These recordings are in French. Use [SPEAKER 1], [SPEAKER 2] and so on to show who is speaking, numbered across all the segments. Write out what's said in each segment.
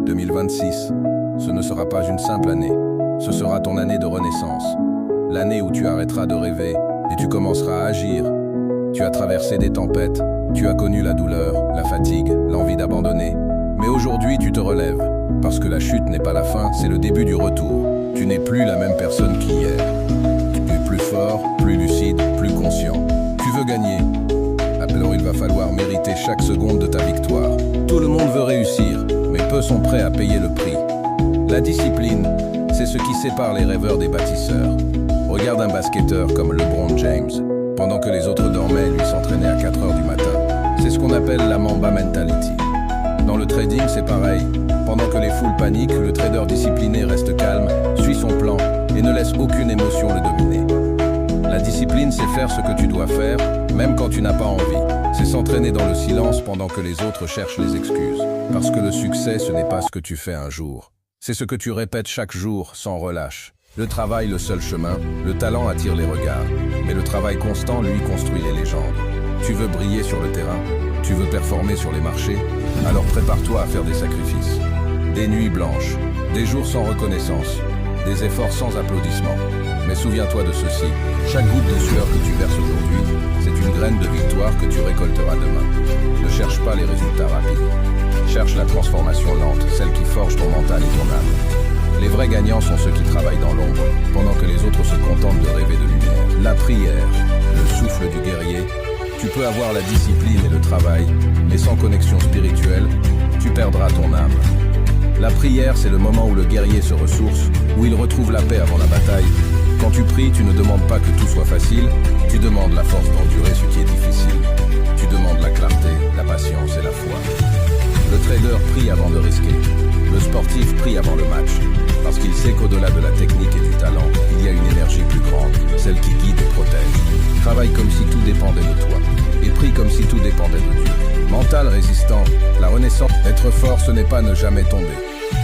[SPEAKER 1] 2026, ce ne sera pas une simple année, ce sera ton année de renaissance. L'année où tu arrêteras de rêver et tu commenceras à agir. Tu as traversé des tempêtes, tu as connu la douleur, la fatigue, l'envie d'abandonner. Mais aujourd'hui, tu te relèves, parce que la chute n'est pas la fin, c'est le début du retour. Tu n'es plus la même personne qu'hier. Tu es plus fort, plus lucide, plus conscient. Tu veux gagner. Alors il va falloir mériter chaque seconde de ta victoire. Tout le monde veut réussir, mais peu sont prêts à payer le prix. La discipline, c'est ce qui sépare les rêveurs des bâtisseurs. Regarde un basketteur comme LeBron James. Pendant que les autres dormaient, lui s'entraînait à 4 heures du matin. C'est ce qu'on appelle la Mamba Mentality. Dans le trading, c'est pareil. Pendant que les foules paniquent, le trader discipliné reste calme, suit son plan et ne laisse aucune émotion le dominer. La discipline, c'est faire ce que tu dois faire, même quand tu n'as pas envie. C'est s'entraîner dans le silence pendant que les autres cherchent les excuses. Parce que le succès, ce n'est pas ce que tu fais un jour. C'est ce que tu répètes chaque jour, sans relâche. Le travail, le seul chemin, le talent attire les regards. Mais le travail constant, lui, construit les légendes. Tu veux briller sur le terrain, tu veux performer sur les marchés, alors prépare-toi à faire des sacrifices. Des nuits blanches, des jours sans reconnaissance, des efforts sans applaudissements. Mais souviens-toi de ceci, chaque goutte de sueur que tu verses aujourd'hui, c'est une graine de victoire que tu récolteras demain. Ne cherche pas les résultats rapides. Cherche la transformation lente, celle qui forge ton mental et ton âme. Les vrais gagnants sont ceux qui travaillent dans l'ombre, pendant que les autres se contentent de rêver de lumière. La prière, le souffle du guerrier. Tu peux avoir la discipline et le travail, mais sans connexion spirituelle, tu perdras ton âme. La prière, c'est le moment où le guerrier se ressource, où il retrouve la paix avant la bataille. Quand tu pries, tu ne demandes pas que tout soit facile, tu demandes la force d'endurer ce qui est difficile. Tu demandes la clarté, la patience et la foi. Le trader prie avant de risquer. Le sportif prie avant le match, parce qu'il sait qu'au-delà de la technique et du talent, il y a une énergie plus grande, celle qui guide et protège. Travaille comme si tout dépendait de toi, et prie comme si tout dépendait de Dieu. Mental résistant, la renaissance, être fort, ce n'est pas ne jamais tomber.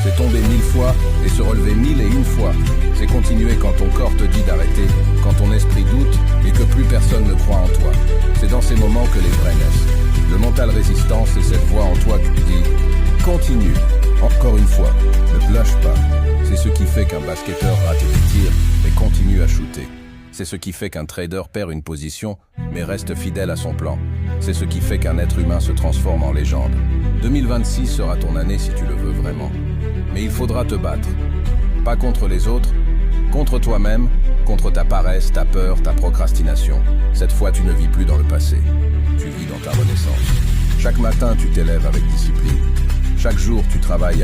[SPEAKER 1] C'est tomber 1000 fois et se relever 1001 fois. C'est continuer quand ton corps te dit d'arrêter, quand ton esprit doute et que plus personne ne croit en toi. C'est dans ces moments que les vrais naissent. Le mental résistant, c'est cette voix en toi qui dit « Continue ». Encore une fois, ne lâche pas. C'est ce qui fait qu'un basketteur rate des tirs, mais continue à shooter. C'est ce qui fait qu'un trader perd une position, mais reste fidèle à son plan. C'est ce qui fait qu'un être humain se transforme en légende. 2026 sera ton année si tu le veux vraiment. Mais il faudra te battre. Pas contre les autres, contre toi-même, contre ta paresse, ta peur, ta procrastination. Cette fois, tu ne vis plus dans le passé. Tu vis dans ta renaissance. Chaque matin, tu t'élèves avec discipline. Chaque jour, tu travailles